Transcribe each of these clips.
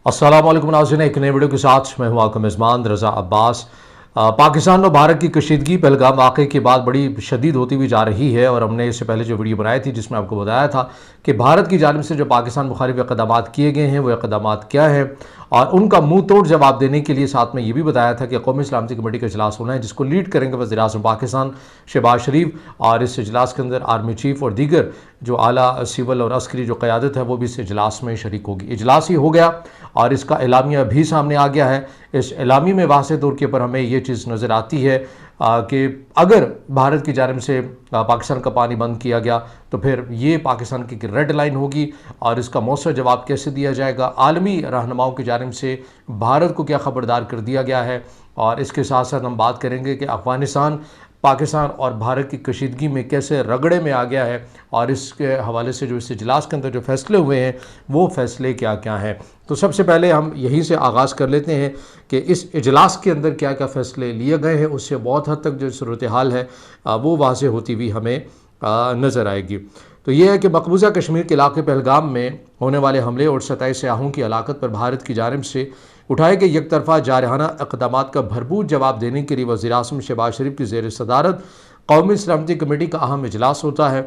अस्सलाम वालेकुम नाज़रीन, एक नए वीडियो के साथ मैं हूं आपका मेज़बान रज़ा अब्बास। पाकिस्तान और भारत की कशीदगी पहलगाम वाक़े के बाद बड़ी शदीद होती हुई जा रही है और हमने इससे पहले जो वीडियो बनाई थी जिसमें आपको बताया था कि भारत की जानिब से जो पाकिस्तान मुखालिफ इक़दामात किए गए हैं वो इक़दामात क्या हैं और उनका मुंह तोड़ जवाब देने के लिए साथ में ये भी बताया था कि कौमी सलामती कमेटी का इजलास होना है जिसको लीड करेंगे वज़ीर-ए-आज़म पाकिस्तान शहबाज शरीफ, और इस इजलास के अंदर आर्मी चीफ और दीगर जो आला सिविल और अस्करी जो क़यादत है वो भी इस इजलास में शरीक होगी। इजलास ही हो गया और इसका एलामिया भी सामने आ गया है। इस एलामी में वाज़ेह तौर के ऊपर हमें ये चीज़ नज़र आती है कि अगर भारत की जानिब से पाकिस्तान का पानी बंद किया गया तो फिर ये पाकिस्तान की रेड लाइन होगी और इसका मौसर जवाब कैसे दिया जाएगा। आलमी रहनुमाओं की जानिब से भारत को क्या ख़बरदार कर दिया गया है, और इसके साथ साथ हम बात करेंगे कि अफ़गानिस्तान पाकिस्तान और भारत की कशीदगी में कैसे रगड़े में आ गया है और इसके हवाले से जो इस इजलास के अंदर जो फ़ैसले हुए हैं वो फ़ैसले क्या क्या हैं। तो सबसे पहले हम यहीं से आगाज़ कर लेते हैं कि इस इजलास के अंदर क्या क्या फ़ैसले लिए गए हैं, उससे बहुत हद तक जो सूरत हाल है वो वाज़ेह होती हुई हमें नज़र आएगी। तो ये है कि मकबूजा कश्मीर के इलाके पहलगाम में होने वाले हमले और 27 सयाहों की हलाकत पर भारत की जानिब से उठाए गए एक तरफा जारहाना इक़दामात का भरपूर जवाब देने के लिए वज़ीर-ए-आज़म शहबाज शरीफ की ज़ेर सदारत कौमी सलामती कमेटी का अहम इजलास होता है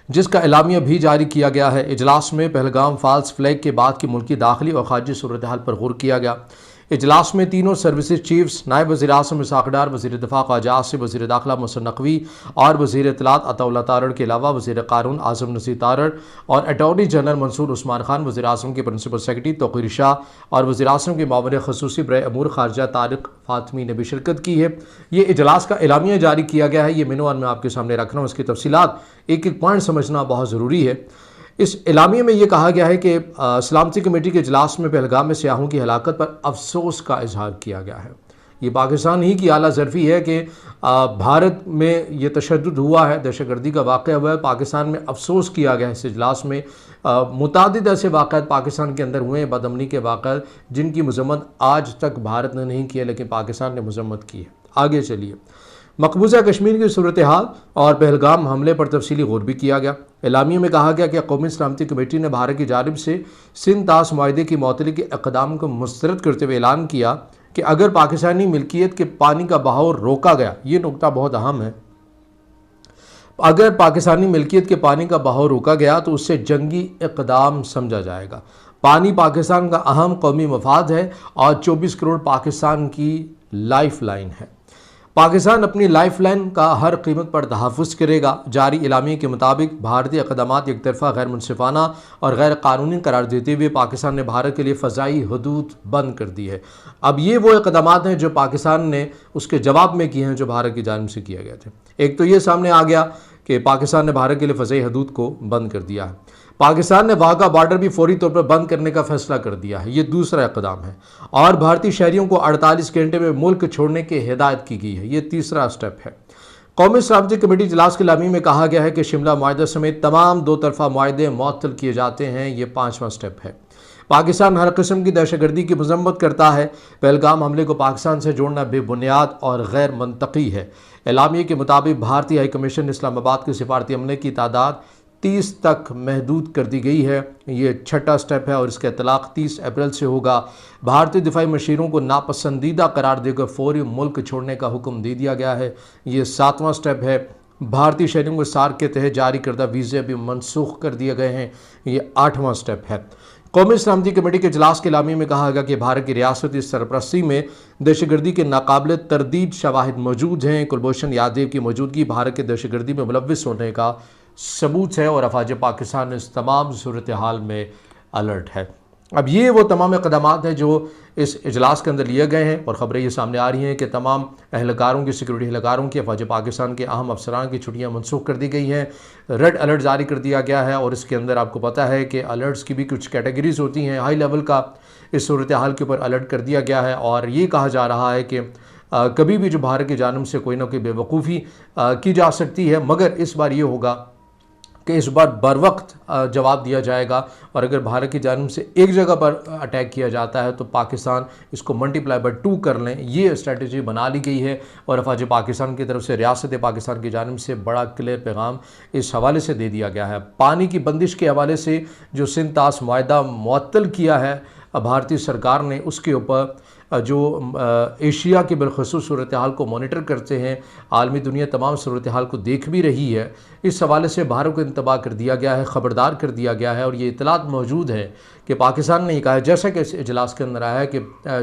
जिसका एलामिया भी जारी किया गया है। इजलास में पहलगाम फॉल्स फ्लैग के बाद की मुल्की दाखिली और खारजी सूरत हाल पर गौर किया गया। इजलास में तीनों सर्विसेज चीफ्स, नायब वज़ीर-ए-आज़म इसहाक़ डार, वज़ीर दिफ़ा ख्वाजा आसिफ, वज़ीर दाखिला मोहसिन नक़वी और वज़ीर इत्तलात अताउल्लाह तारड़ के अलावा वज़ीर क़ानून आज़म नसीर तारड़ और अटॉर्नी जनरल मंसूर उस्मान खान, वज़ीर-ए-आज़म के प्रिंसिपल सेक्रेटरी तौक़ीर शाह और वज़ीर-ए-आज़म के मामले ख़ुसूसी बराए अमूर ख़ारजा तारिक फ़ातमी ने भी शिरकत की है। ये इजलास का एलामिया जारी किया गया है, ये मिनवान में आपके सामने रख रहा हूँ, इसकी तफसीलात एक एक पॉइंट समझना बहुत ज़रूरी है। इस एलामिये में ये कहा गया है कि सलामती कमेटी के इजलास में पहलगाम में सयाहों की हलाकत पर अफसोस का इजहार किया गया है। ये पाकिस्तान ही की आला ज़रफ़ी है कि भारत में ये तशद्दुद हुआ है, दहशतगर्दी का वाक़या हुआ है, पाकिस्तान में अफसोस किया गया है। इस इजलास में मुतादिद ऐसे वाक़यात पाकिस्तान के अंदर हुए हैं, बदअमनी के वाक़यात जिनकी मज़म्मत आज तक भारत ने नहीं की है लेकिन पाकिस्तान ने मज़म्मत की है। आगे चलिए, मकबूजा कश्मीर की सूरत हाल और पहलगाम हमले पर तफसीली गौर भी किया गया। एलामिया में कहा गया कि कौमी सलामती कमेटी ने भारत की जानिब से सिंध ताश मुआहदे की मअतली के इक़दाम को मुस्तरद करते हुए ऐलान किया कि अगर पाकिस्तानी मिल्कियत के पानी का बहाव रोका गया, ये नुकता बहुत अहम है, अगर पाकिस्तानी मिल्कियत के पानी का बहाव रोका गया तो उससे जंगी इक़दाम समझा जाएगा। पानी पाकिस्तान का अहम कौमी मफाद है और 24 करोड़ पाकिस्तान की लाइफ लाइन है। पाकिस्तान अपनी लाइफ लाइन का हर कीमत पर तहफ़्फ़ुज़ करेगा। जारी एलामिया के मुताबिक भारतीय इक़दामात एक तरफ़ा गैर मुनसिफ़ाना और गैर कानूनी करार देते हुए पाकिस्तान ने भारत के लिए फ़ज़ाई हदूद बंद कर दी है। अब ये वो इक़दामात हैं जो पाकिस्तान ने उसके जवाब में किए हैं जो भारत की जानिब से किए गए थे। एक तो ये सामने आ गया कि पाकिस्तान ने भारत के लिए फ़ज़ाई हदूद को बंद कर दिया है। पाकिस्तान ने वाघा बॉर्डर भी फौरी तौर पर बंद करने का फैसला कर दिया है, ये दूसरा इक़दाम है, और भारतीय शहरियों को 48 घंटे में मुल्क छोड़ने की हिदायत की गई है, ये तीसरा स्टेप है। कौमी सलामती कमेटी इजलास के एलामिया में कहा गया है कि शिमला मुआहदा समेत तमाम दो तरफ़ा मुआहदे मुअत्तल किए जाते हैं, ये पाँचवा स्टेप है। पाकिस्तान हर किस्म की दहशतगर्दी की मज़म्मत करता है। पहलगाम हमले को पाकिस्तान से जोड़ना बेबुनियाद और गैर मंतकी है। एलामिया के मुताबिक भारतीय हाई कमीशन इस्लामाबाद के सिफारती अमले की तादाद 30 तक महदूद कर दी गई है, ये छठा स्टेप है और इसका इतलाक़ 30 अप्रैल से होगा। भारतीय दिफाई मशीरों को नापसंदीदा करार देकर फौरी मुल्क छोड़ने का हुक्म दे दिया गया है, ये 7वां स्टेप है। भारतीय शहरियों को सार्क के तहत जारी करदा वीज़े भी मनसूख कर दिए गए हैं, ये 8वां स्टेप है। कौमी सलामती कमेटी के इजलास के एलामिया में कहा गया कि भारत की रियासती सरपरस्ती में दहशतगर्दी के नाकाबिल तरदीद शवाहिद मौजूद हैं। कुलभूषण यादव की मौजूदगी भारत के दहशतगर्दी में मुलव्विस होने का सबूत है और अफवाज पाकिस्तान इस तमाम सूरत हाल में अलर्ट है। अब ये वो तमाम इक़दामात हैं जो इस इजलास के अंदर लिए गए हैं और ख़बरें ये सामने आ रही हैं कि तमाम एहलकारों की, सिक्योरिटी एहलकारों की, अफवाज पाकिस्तान के अहम अफसरान की छुट्टियां मनसूख कर दी गई हैं। रेड अलर्ट जारी कर दिया गया है और इसके अंदर आपको पता है कि अलर्ट्स की भी कुछ कैटेगरीज होती हैं। हाई लेवल का इस सूरत हाल के ऊपर अलर्ट कर दिया गया है और ये कहा जा रहा है कि कभी भी जो भारत की जानिब से कोई ना कोई बेवकूफ़ी की जा सकती है, मगर इस बार ये होगा कि इस बार बर वक्त जवाब दिया जाएगा और अगर भारत की जानिब से एक जगह पर अटैक किया जाता है तो पाकिस्तान इसको मल्टीप्लाई बाय 2 कर लें, ये स्ट्रेटजी बना ली गई है और अफवाज पाकिस्तान की तरफ से रियासत पाकिस्तान की जानिब से बड़ा क्लियर पैगाम इस हवाले से दे दिया गया है। पानी की बंदिश के हवाले से जो सिंध ताश मुआहदा मुअत्तल किया है بھارتی سرکار نے اس کے اوپر جو ایشیا کی بالخصوص صورتحال کو مانیٹر کرتے ہیں، عالمی دنیا تمام صورتحال کو دیکھ بھی رہی ہے، اس حوالے سے بھارت کو انتباہ کر دیا گیا ہے، خبردار کر دیا گیا ہے، اور یہ اطلاعات موجود ہے کہ پاکستان نے یہ کہا ہے، جیسا کہ اس اجلاس کے اندر آیا ہے کہ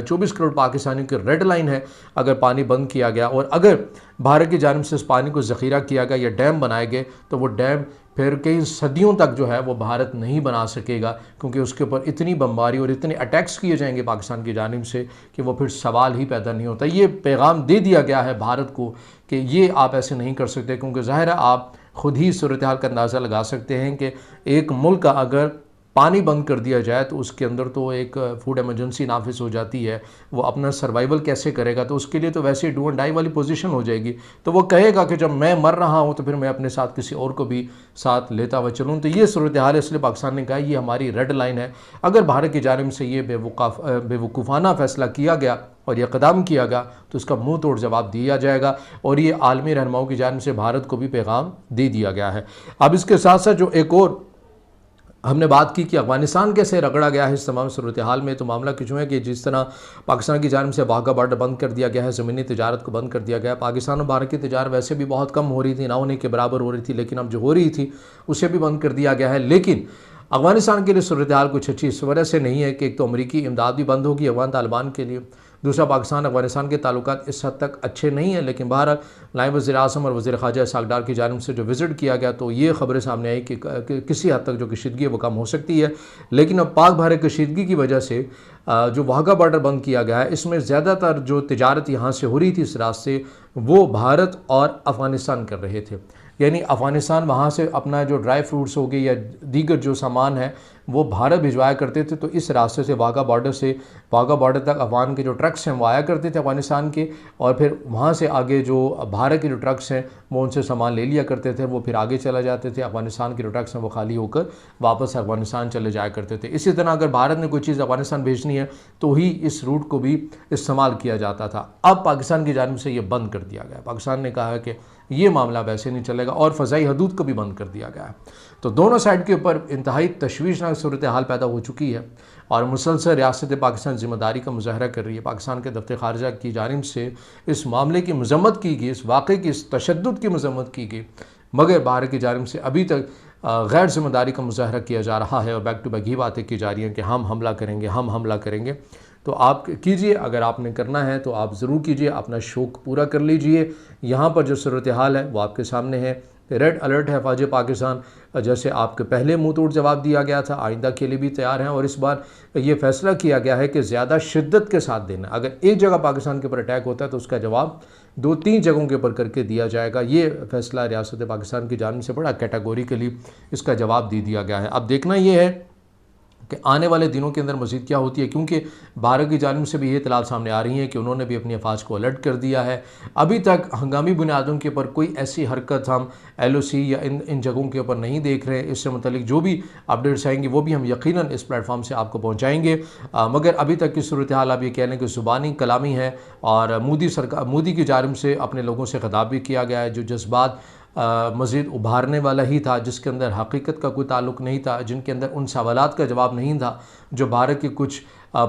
24 کروڑ پاکستانیوں کی ریڈ لائن ہے اگر پانی بند کیا گیا، اور اگر بھارت کی جانب سے اس پانی کو ذخیرہ کیا گیا یا ڈیم بنائے گئے تو وہ ڈیم پھر کئی صدیوں تک جو ہے وہ بھارت نہیں بنا سکے گا، کیونکہ اس کے اوپر اتنی بمباری اور اتنے اٹیکس کیے جائیں گے پاکستان کی جانب سے کہ وہ پھر سوال ہی پیدا نہیں ہوتا۔ یہ پیغام دے دیا گیا ہے بھارت کو کہ یہ آپ ایسے نہیں کر سکتے، کیونکہ ظاہر ہے آپ خود ہی صورتحال کا اندازہ لگا سکتے ہیں کہ ایک ملک کا اگر پانی بند کر دیا جائے تو اس کے اندر تو ایک فوڈ ایمرجنسی نافذ ہو جاتی ہے، وہ اپنا سروائیول کیسے کرے گا؟ تو اس کے لیے تو ویسے ڈو اینڈ ڈائی والی پوزیشن ہو جائے گی، تو وہ کہے گا کہ جب میں مر رہا ہوں تو پھر میں اپنے ساتھ کسی اور کو بھی ساتھ لیتا ہوا چلوں۔ تو یہ صورتحال ہے، اس لیے پاکستان نے کہا یہ ہماری ریڈ لائن ہے، اگر بھارت کی جانب سے یہ بے وقوفانہ فیصلہ کیا گیا اور یہ اقدام کیا گیا تو اس کا منہ توڑ جواب دیا جائے گا، اور یہ عالمی رہنماؤں کی جانب سے بھارت کو بھی پیغام دے دیا گیا ہے۔ اب اس کے ساتھ ساتھ جو ایک اور ہم نے بات کی کہ افغانستان کیسے رگڑا گیا ہے اس تمام صورتحال میں، تو معاملہ کچھ ہے کہ جس طرح پاکستان کی جانب سے واہگہ بارڈر بند کر دیا گیا ہے، زمینی تجارت کو بند کر دیا گیا ہے، پاکستان اور بھارت کی تجارت ویسے بھی بہت کم ہو رہی تھی، نہ ہونے کے برابر ہو رہی تھی، لیکن اب جو ہو رہی تھی اسے بھی بند کر دیا گیا ہے۔ لیکن افغانستان کے لیے صورتحال کچھ اچھی اس وجہ سے نہیں ہے کہ ایک تو امریکی امداد بھی بند ہوگی افغان طالبان کے لیے، دوسرا پاکستان افغانستان کے تعلقات اس حد تک اچھے نہیں ہیں، لیکن بہرحال نائب وزیر اعظم اور وزیر خارجہ اسحاق ڈار کی جانب سے جو وزٹ کیا گیا تو یہ خبریں سامنے آئی کہ کسی حد تک جو کشیدگی ہے وہ کم ہو سکتی ہے، لیکن اب پاک بھارت کشیدگی کی وجہ سے جو واہگہ بارڈر بند کیا گیا ہے اس میں زیادہ تر جو تجارت یہاں سے ہو رہی تھی اس راستے وہ بھارت اور افغانستان کر رہے تھے، یعنی افغانستان وہاں سے اپنا جو ڈرائی فروٹس ہو گئے یا دیگر جو سامان ہے وہ بھارت بھجوایا کرتے تھے، تو اس راستے سے واہگہ بارڈر تک افغان کے جو ٹرکس ہیں وہ آیا کرتے تھے افغانستان کے، اور پھر وہاں سے آگے جو بھارت کے جو ٹرکس ہیں وہ ان سے سامان لے لیا کرتے تھے، وہ پھر آگے چلا جاتے تھے، افغانستان کے جو ٹرکس ہیں وہ خالی ہو کر واپس افغانستان چلے جایا کرتے تھے۔ اسی طرح اگر بھارت نے کوئی چیز افغانستان بھیجنی ہے تو ہی اس روٹ کو بھی استعمال کیا جاتا تھا، اب پاکستان کی جانب سے یہ بند کر دیا گیا، پاکستان نے کہا ہے کہ یہ معاملہ ویسے نہیں چلے گا، اور فضائی حدود کو بھی بند کر دیا گیا ہے۔ تو دونوں سائڈ کے اوپر انتہائی تشویشناک صورتحال پیدا ہو چکی ہے، اور مسلسل ریاست پاکستان ذمہ داری کا مظاہرہ کر رہی ہے۔ پاکستان کے دفتر خارجہ کی جانب سے اس معاملے کی مذمت کی گئی، اس واقعے کی، اس تشدد کی مذمت کی گئی، مگر بھارت کی جانب سے ابھی تک غیر ذمہ داری کا مظاہرہ کیا جا رہا ہے، اور بیک ٹو بیک ہی باتیں کی جا رہی ہیں کہ ہم حملہ کریں گے، ہم حملہ کریں گے۔ تو آپ کیجئے، اگر آپ نے کرنا ہے تو آپ ضرور کیجئے، اپنا شوق پورا کر لیجئے۔ یہاں پر جو صورتحال ہے وہ آپ کے سامنے ہے، ریڈ الرٹ ہے فوج پاکستان، جیسے آپ کے پہلے منہ توڑ جواب دیا گیا تھا، آئندہ کے لیے بھی تیار ہیں، اور اس بار یہ فیصلہ کیا گیا ہے کہ زیادہ شدت کے ساتھ دینا، اگر ایک جگہ پاکستان کے اوپر اٹیک ہوتا ہے تو اس کا جواب 2-3 جگہوں کے اوپر کر کے دیا جائے گا۔ یہ فیصلہ ریاست پاکستان کی جانب سے بڑا کیٹیگوریکلی اس کا جواب دے دیا گیا ہے۔ اب دیکھنا یہ ہے کہ آنے والے دنوں کے اندر مزید کیا ہوتی ہے، کیونکہ بھارت کی جانب سے بھی یہ اطلاعات سامنے آ رہی ہیں کہ انہوں نے بھی اپنی افواج کو الرٹ کر دیا ہے۔ ابھی تک ہنگامی بنیادوں کے اوپر کوئی ایسی حرکت ہم LOC یا ان جگہوں کے اوپر نہیں دیکھ رہے ہیں، اس سے متعلق جو بھی اپڈیٹس آئیں گے وہ بھی ہم یقیناً اس پلیٹ فارم سے آپ کو پہنچائیں گے، مگر ابھی تک کی صورتحال آپ یہ کہہ لیں کہ زبانی کلامی ہے، اور مودی کی جانب سے اپنے لوگوں سے خطاب بھی کیا گیا ہے، جو جذبات مزید ابھارنے والا ہی تھا، جس کے اندر حقیقت کا کوئی تعلق نہیں تھا، جن کے اندر ان سوالات کا جواب نہیں تھا جو بھارت کی کچھ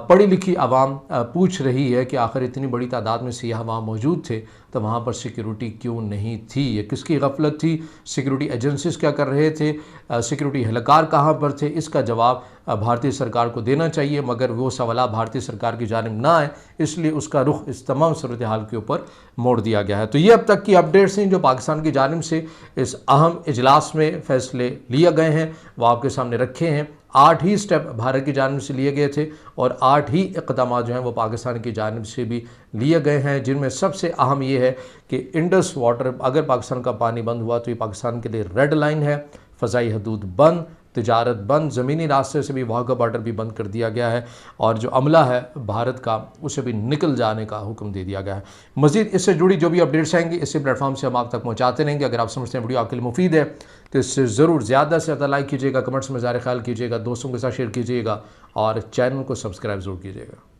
پڑھی لکھی عوام پوچھ رہی ہے کہ آخر اتنی بڑی تعداد میں سیاح وہاں موجود تھے تو وہاں پر سیکیورٹی کیوں نہیں تھی، یہ کس کی غفلت تھی، سیکیورٹی ایجنسیز کیا کر رہے تھے، سیکیورٹی اہلکار کہاں پر تھے، اس کا جواب بھارتی سرکار کو دینا چاہیے، مگر وہ سوالات بھارتی سرکار کی جانب نہ آئے، اس لیے اس کا رخ اس تمام صورتحال کے اوپر موڑ دیا گیا ہے۔ تو یہ اب تک کی اپڈیٹس ہیں جو پاکستان کی جانب سے اس اہم اجلاس میں فیصلے لیے گئے ہیں، وہ آپ کے سامنے رکھے ہیں۔ 8 ہی سٹیپ بھارت کی جانب سے لیے گئے تھے، اور 8 ہی اقدامات جو ہیں وہ پاکستان کی جانب سے بھی لیے گئے ہیں، جن میں سب سے اہم یہ ہے کہ انڈس واٹر اگر پاکستان کا پانی بند ہوا تو یہ پاکستان کے لیے ریڈ لائن ہے، فضائی حدود بند، تجارت بند، زمینی راستے سے بھی واہگہ بارڈر بھی بند کر دیا گیا ہے، اور جو عملہ ہے بھارت کا اسے بھی نکل جانے کا حکم دے دیا گیا ہے۔ مزید اس سے جڑی جو بھی اپڈیٹس آئیں گے اسی پلیٹ فارم سے ہم آپ تک پہنچاتے رہیں گے۔ اگر آپ سمجھتے ہیں ویڈیو آپ کے لیے مفید ہے تو اس سے ضرور زیادہ سے زیادہ لائک کیجیے گا، کمنٹس میں اظہار خیال کیجیے گا، دوستوں کے ساتھ شیئر کیجیے گا، اور چینل کو سبسکرائب ضرور کیجیے گا۔